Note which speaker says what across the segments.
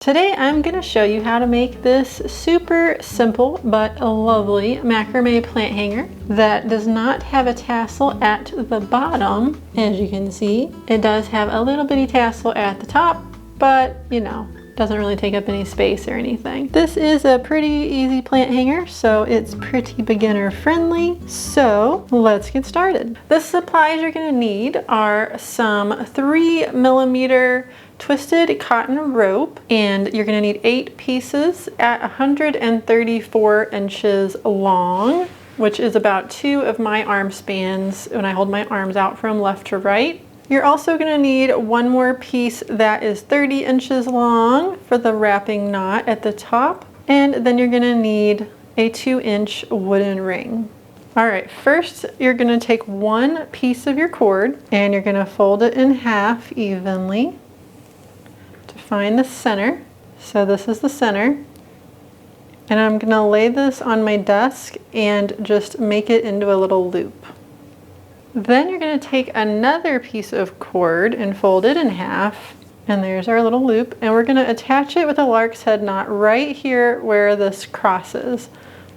Speaker 1: Today I'm going to show you how to make this super simple but lovely macrame plant hanger that does not have a tassel at the bottom. As you can see, it does have a little bitty tassel at the top, but you know, doesn't really take up any space or anything. This is a pretty easy plant hanger, so it's pretty beginner friendly. So let's get started. The supplies you're going to need are some 3mm twisted cotton rope, and you're going to need 8 pieces at 134 inches long, which is about 2 of my arm spans when I hold my arms out from left to right. You're also going to need one more piece that is 30 inches long for the wrapping knot at the top, and then you're going to need a 2-inch wooden ring. Alright, first you're going to take one piece of your cord and you're going to fold it in half evenly to find the center. So this is the center, and I'm going to lay this on my desk and just make it into a little loop. Then you're going to take another piece of cord and fold it in half, and there's our little loop, and we're going to attach it with a lark's head knot right here where this crosses.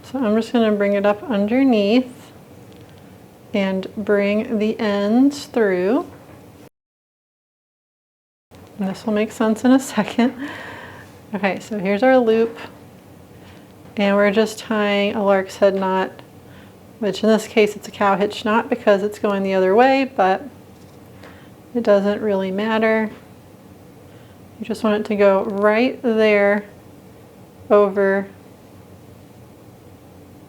Speaker 1: So I'm just going to bring it up underneath and bring the ends through. And this will make sense in a second. Okay, so here's our loop, and we're just tying a lark's head knot, which in this case it's a cow hitch knot because it's going the other way, but it doesn't really matter. You just want it to go right there over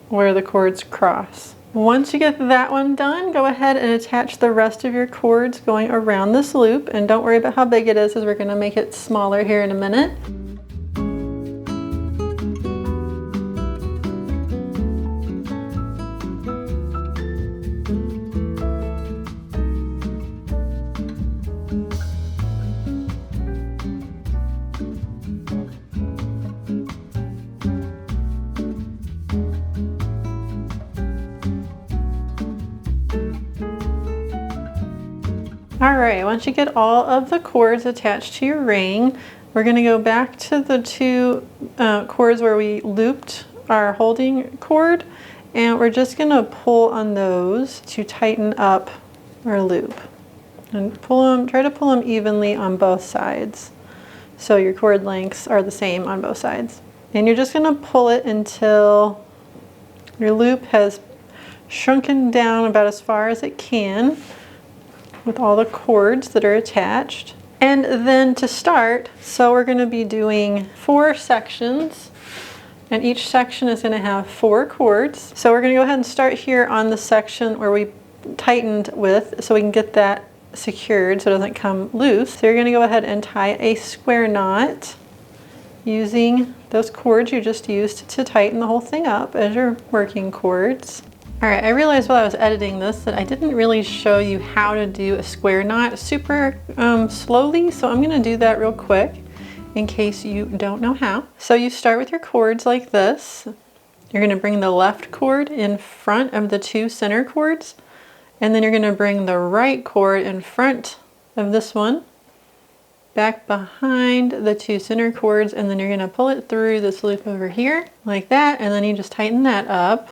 Speaker 1: where the cords cross. Once you get that one done, go ahead and attach the rest of your cords going around this loop, and don't worry about how big it is, as we're going to make it smaller here in a minute. Alright, once you get all of the cords attached to your ring, we're going to go back to the two cords where we looped our holding cord, and we're just going to pull on those to tighten up our loop. And try to pull them evenly on both sides, so your cord lengths are the same on both sides. And you're just going to pull it until your loop has shrunken down about as far as it can with all the cords that are attached. And then to start, so we're going to be doing 4 sections, and each section is going to have 4 cords. So we're going to go ahead and start here on the section where we tightened with, so we can get that secured so it doesn't come loose. So you're going to go ahead and tie a square knot using those cords you just used to tighten the whole thing up as your working cords. Alright, I realized while I was editing this that I didn't really show you how to do a square knot super slowly, so I'm going to do that real quick in case you don't know how. So you start with your cords like this. You're going to bring the left cord in front of the 2 center cords, and then you're going to bring the right cord in front of this one, back behind the 2 center cords, and then you're going to pull it through this loop over here like that, and then you just tighten that up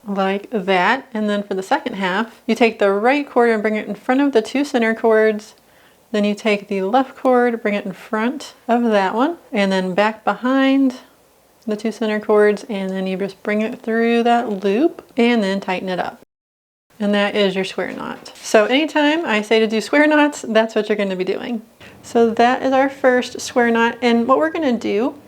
Speaker 1: like that. And then for the second half, you take the right cord and bring it in front of the 2 center cords, then you take the left cord, bring it in front of that one, and then back behind the 2 center cords, and then you just bring it through that loop and then tighten it up. And that is your square knot. So anytime I say to do square knots, that's what you're going to be doing. So that is our first square knot, and what we're going to do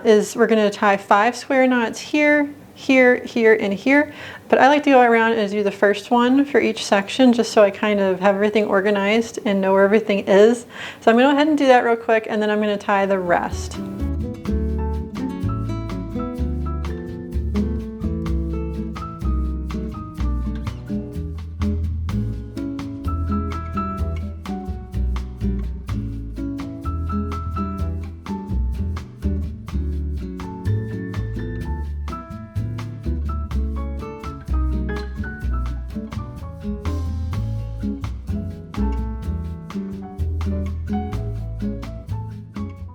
Speaker 1: is we're going to tie 5 square knots here, here, here, and here, but I like to go around and do the first one for each section just so I kind of have everything organized and know where everything is. So I'm going to go ahead and do that real quick, and then I'm going to tie the rest.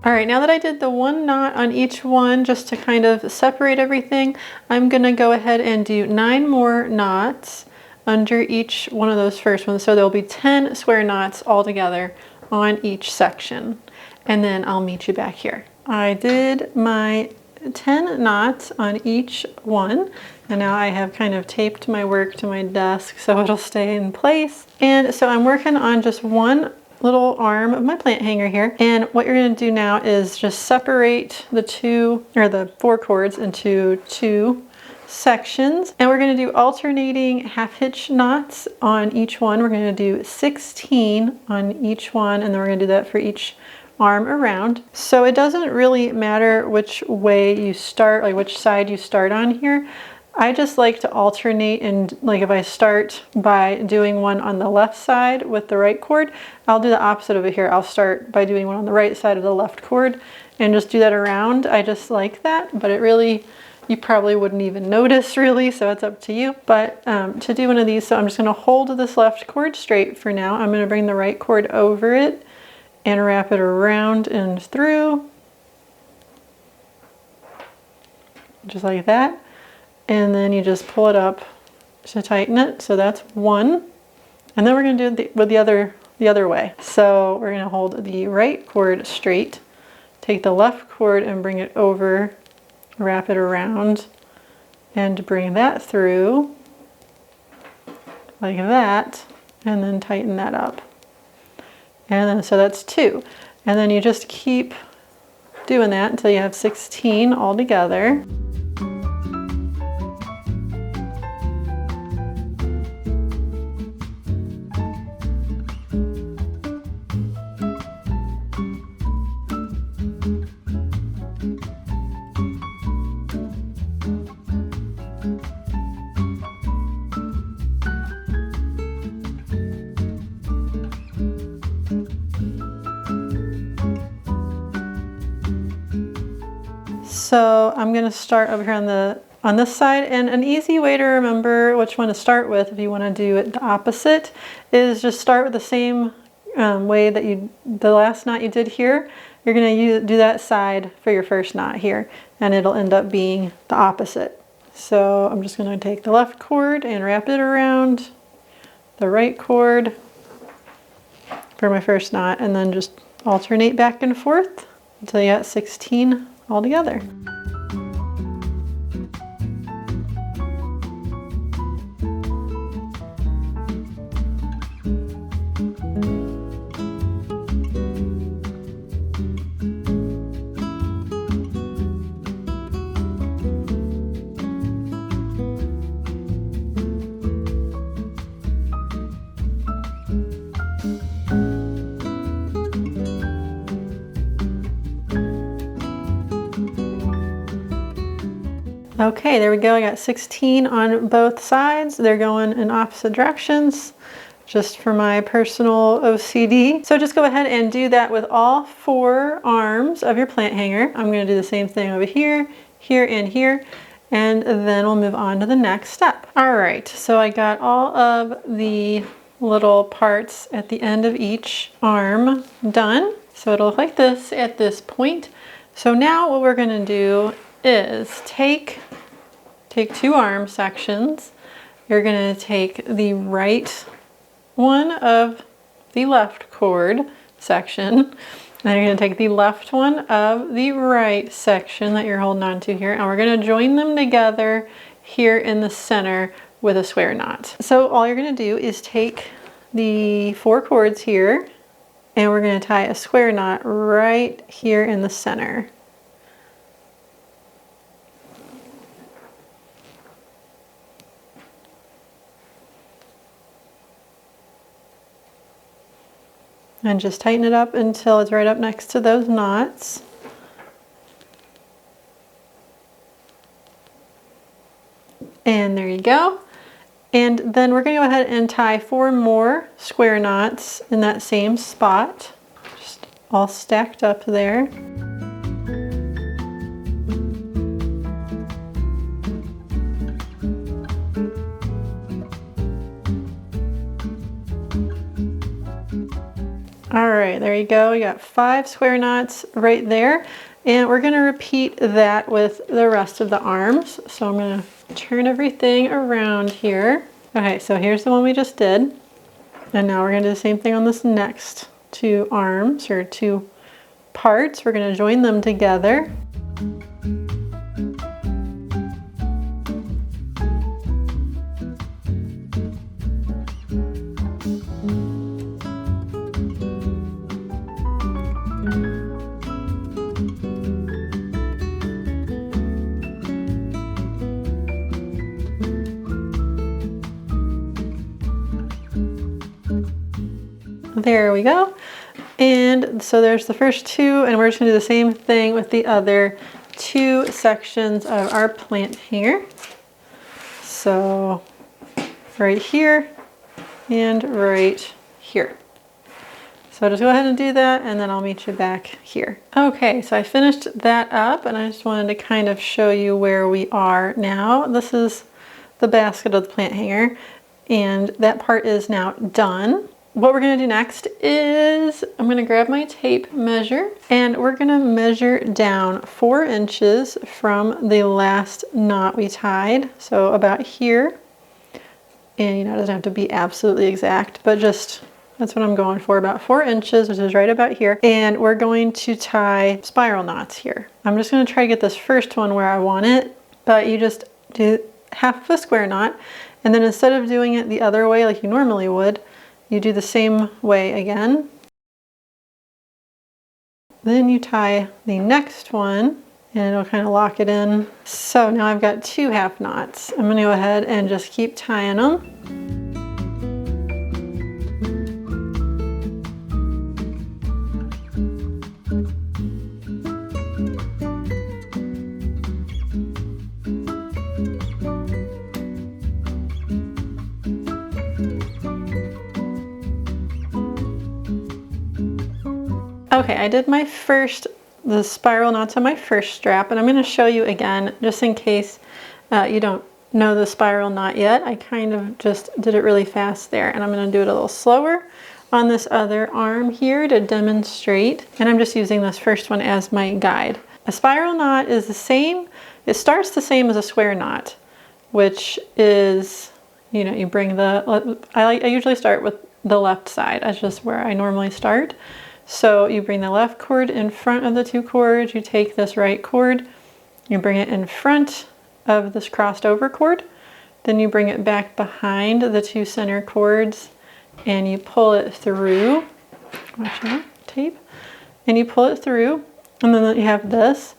Speaker 1: All right, now that I did the 1 knot on each one, just to kind of separate everything, I'm gonna go ahead and do 9 more knots under each one of those first ones. So there'll be 10 square knots all together on each section. And then I'll meet you back here. I did my 10 knots on each one, and now I have kind of taped my work to my desk so it'll stay in place. And so I'm working on just one little arm of my plant hanger here, and what you're going to do now is just separate the 4 cords into 2 sections, and we're going to do alternating half-hitch knots on each one. We're going to do 16 on each one, and then we're going to do that for each arm around. So it doesn't really matter which way you start, like which side you start on here. I just like to alternate, and like if I start by doing one on the left side with the right cord, I'll do the opposite over here. I'll start by doing one on the right side of the left cord and just do that around. I just like that, but it really, you probably wouldn't even notice really, so it's up to you. But to do one of these, so I'm just gonna hold this left cord straight for now. I'm gonna bring the right cord over it and wrap it around and through, just like that. And then you just pull it up to tighten it. So that's 1. And then we're going to do it with the other way. So we're going to hold the right cord straight, take the left cord and bring it over, wrap it around, and bring that through like that, and then tighten that up. And then so that's 2. And then you just keep doing that until you have 16 all together. So I'm going to start over here on this side, and an easy way to remember which one to start with if you want to do it the opposite is just start with the same way that the last knot you did here. You're going to do that side for your first knot here, and it'll end up being the opposite. So I'm just going to take the left cord and wrap it around the right cord for my first knot, and then just alternate back and forth until you got 16 all together. Okay, there we go. I got 16 on both sides. They're going in opposite directions, just for my personal OCD. So just go ahead and do that with all 4 arms of your plant hanger. I'm going to do the same thing over here, here, and here, and then we'll move on to the next step. All right, so I got all of the little parts at the end of each arm done. So it'll look like this at this point. So now what we're going to do is take 2 arm sections. You're going to take the right one of the left cord section, and you're going to take the left one of the right section that you're holding on to here, and we're going to join them together here in the center with a square knot. So all you're going to do is take the 4 cords here, and we're going to tie a square knot right here in the center. And just tighten it up until it's right up next to those knots. And there you go. And then we're going to go ahead and tie 4 more square knots in that same spot, just all stacked up there. All right, there you go. You got 5 square knots right there. And we're gonna repeat that with the rest of the arms. So I'm gonna turn everything around here. Okay, so here's the one we just did. And now we're gonna do the same thing on this next 2 arms, or 2 parts. We're gonna join them together. There we go. And so there's the first 2, and we're just gonna do the same thing with the other 2 sections of our plant hanger. So right here and right here. So just go ahead and do that, and then I'll meet you back here. Okay, so I finished that up, and I just wanted to kind of show you where we are now. This is the basket of the plant hanger, and that part is now done. What we're gonna do next is I'm gonna grab my tape measure, and we're gonna measure down 4 inches from the last knot we tied. So about here, and you know, it doesn't have to be absolutely exact, but just, that's what I'm going for, about 4 inches, which is right about here. And we're going to tie spiral knots here. I'm just gonna try to get this first one where I want it, but you just do half of a square knot, and then instead of doing it the other way like you normally would, you do the same way again. Then you tie the next one, and it'll kind of lock it in. So now I've got 2 half knots. I'm gonna go ahead and just keep tying them. Okay, I did the spiral knots on my first strap, and I'm going to show you again, just in case you don't know the spiral knot yet. I kind of just did it really fast there, and I'm going to do it a little slower on this other arm here to demonstrate, and I'm just using this first one as my guide. A spiral knot is the same, it starts the same as a square knot, which is, you know, you bring I usually start with the left side. That's just where I normally start. So you bring the left cord in front of the 2 cords, you take this right cord, you bring it in front of this crossed over cord, then you bring it back behind the 2 center cords, and you pull it through, watch out, tape, and you pull it through, and then you have this,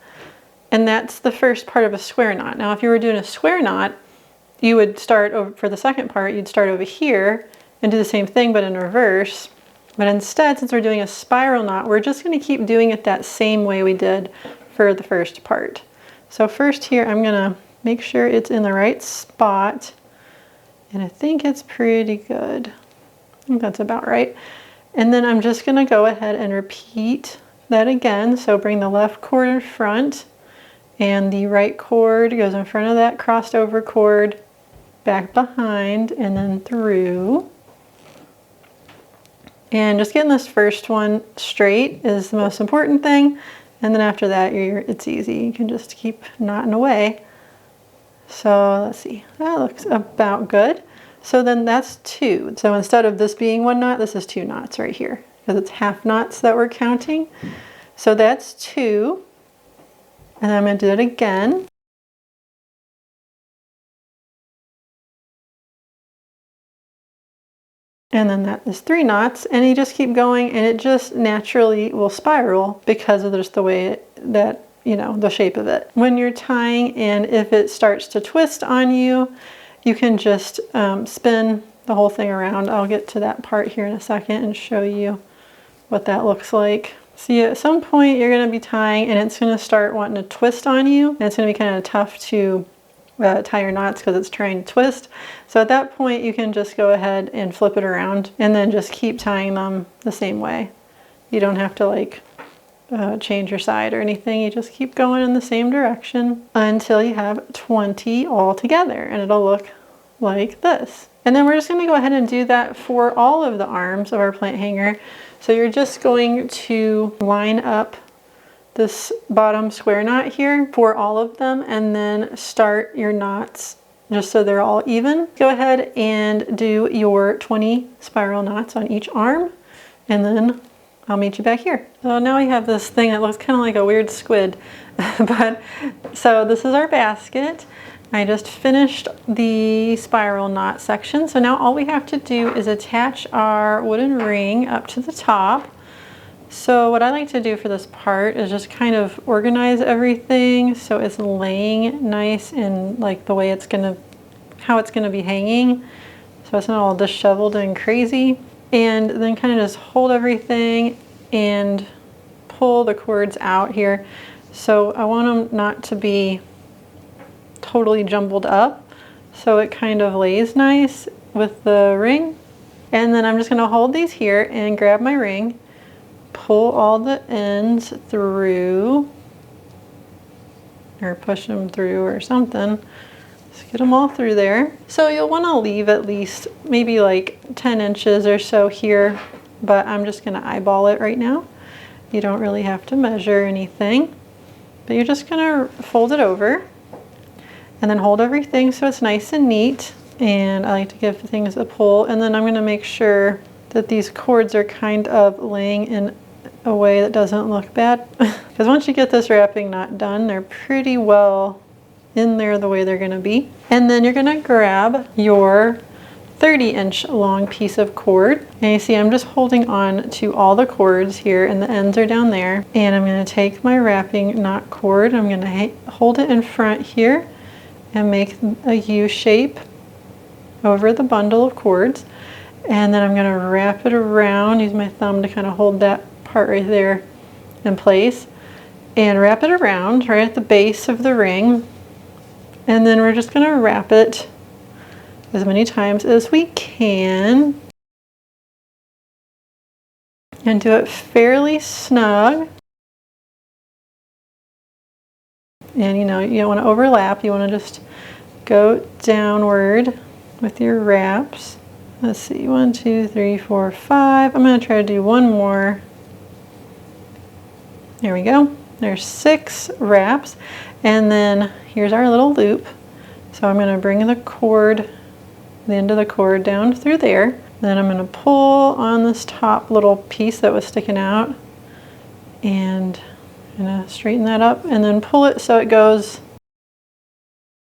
Speaker 1: and that's the first part of a square knot. Now if you were doing a square knot, you would start over, for the second part, you'd start over here and do the same thing but in reverse. But instead, since we're doing a spiral knot, we're just going to keep doing it that same way we did for the first part. So first here, I'm going to make sure it's in the right spot, and I think it's pretty good. I think that's about right. And then I'm just going to go ahead and repeat that again. So bring the left cord in front, and the right cord goes in front of that crossed over cord, back behind, and then through. And just getting this first one straight is the most important thing. And then after that, it's easy. You can just keep knotting away. So let's see, that looks about good. So then that's 2. So instead of this being 1 knot, this is 2 knots right here, because it's half knots that we're counting. So that's 2. And then I'm going to do it again. And then that is 3 knots, and you just keep going, and it just naturally will spiral because of just the way that, you know, the shape of it. When you're tying, and if it starts to twist on you, you can just spin the whole thing around. I'll get to that part here in a second and show you what that looks like. See, at some point you're going to be tying, and it's going to start wanting to twist on you, and it's going to be kind of tough to tie your knots because it's trying to twist. So at that point you can just go ahead and flip it around, and then just keep tying them the same way. You don't have to like change your side or anything. You just keep going in the same direction until you have 20 all together, and it'll look like this. And then we're just going to go ahead and do that for all of the arms of our plant hanger. So you're just going to line up this bottom square knot here for all of them and then start your knots just so they're all even. Go ahead and do your 20 spiral knots on each arm, and then I'll meet you back here. So now we have this thing that looks kind of like a weird squid. But so this is our basket. I just finished the spiral knot section. So now all we have to do is attach our wooden ring up to the top. So what I like to do for this part is just kind of organize everything so it's laying nice in like the way how it's gonna be hanging. So it's not all disheveled and crazy. And then kind of just hold everything and pull the cords out here. So I want them not to be totally jumbled up. So it kind of lays nice with the ring. And then I'm just gonna hold these here and grab my ring, pull all the ends through, or push them through or something. Just get them all through there. So you'll want to leave at least maybe like 10 inches or so here, but I'm just going to eyeball it right now. You don't really have to measure anything, but you're just going to fold it over and then hold everything so it's nice and neat. And I like to give things a pull, and then I'm going to make sure that these cords are kind of laying in a way that doesn't look bad. Because once you get this wrapping knot done, they're pretty well in there the way they're going to be. And then you're going to grab your 30-inch long piece of cord. And you see I'm just holding on to all the cords here, and the ends are down there. And I'm going to take my wrapping knot cord, I'm going to hold it in front here and make a U shape over the bundle of cords. And then I'm going to wrap it around, use my thumb to kind of hold that part right there in place, and wrap it around right at the base of the ring. And then we're just going to wrap it as many times as we can and do it fairly snug. And you know, you don't want to overlap, you want to just go downward with your wraps. Let's see, 1, 2, 3, 4, 5. I'm going to try to do one more. There we go. There's 6 wraps. And then here's our little loop. So I'm going to bring the cord, the end of the cord down through there. Then I'm going to pull on this top little piece that was sticking out. And I'm going to straighten that up and then pull it so it goes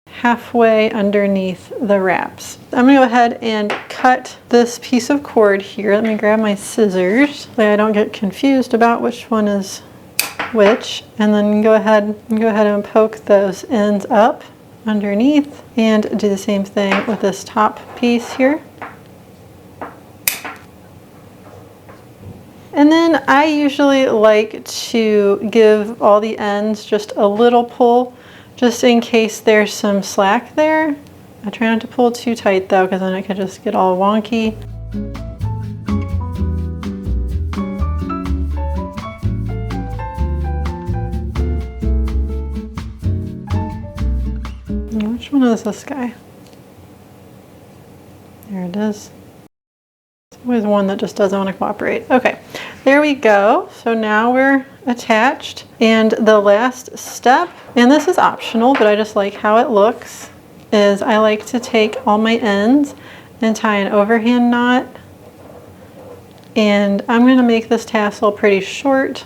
Speaker 1: halfway underneath the wraps. I'm going to go ahead and cut this piece of cord here. Let me grab my scissors so I don't get confused about which one is which. And then go ahead and poke those ends up underneath and do the same thing with this top piece here. And then I usually like to give all the ends just a little pull, just in case there's some slack there. I try not to pull too tight though, because then it could just get all wonky. Which one is this guy? There it is. There's always one that just doesn't want to cooperate. Okay, there we go. So now we're attached. And the last step, and this is optional, but I just like how it looks, is I like to take all my ends and tie an overhand knot. And I'm going to make this tassel pretty short.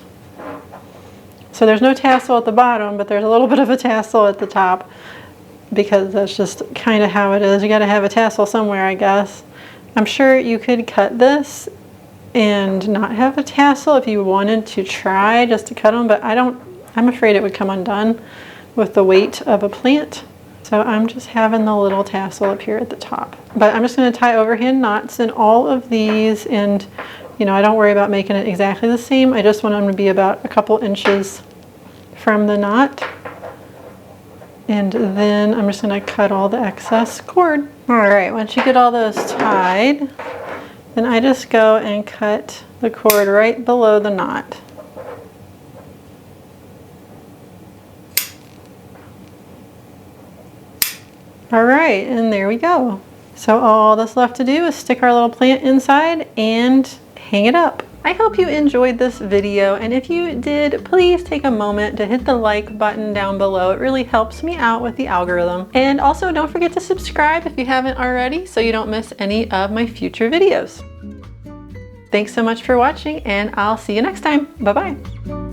Speaker 1: So there's no tassel at the bottom, but there's a little bit of a tassel at the top, because that's just kind of how it is. You got to have a tassel somewhere, I guess. I'm sure you could cut this and not have a tassel if you wanted to try just to cut them, but I'm afraid it would come undone with the weight of a plant. So I'm just having the little tassel up here at the top. But I'm just going to tie overhand knots in all of these, and you know, I don't worry about making it exactly the same. I just want them to be about a couple inches from the knot. And then I'm just going to cut all the excess cord. All right, once you get all those tied, then I just go and cut the cord right below the knot. All right, and there we go. So all that's left to do is stick our little plant inside and hang it up. I hope you enjoyed this video, and if you did, please take a moment to hit the like button down below. It really helps me out with the algorithm. And also don't forget to subscribe if you haven't already so you don't miss any of my future videos. Thanks so much for watching, and I'll see you next time. Bye-bye.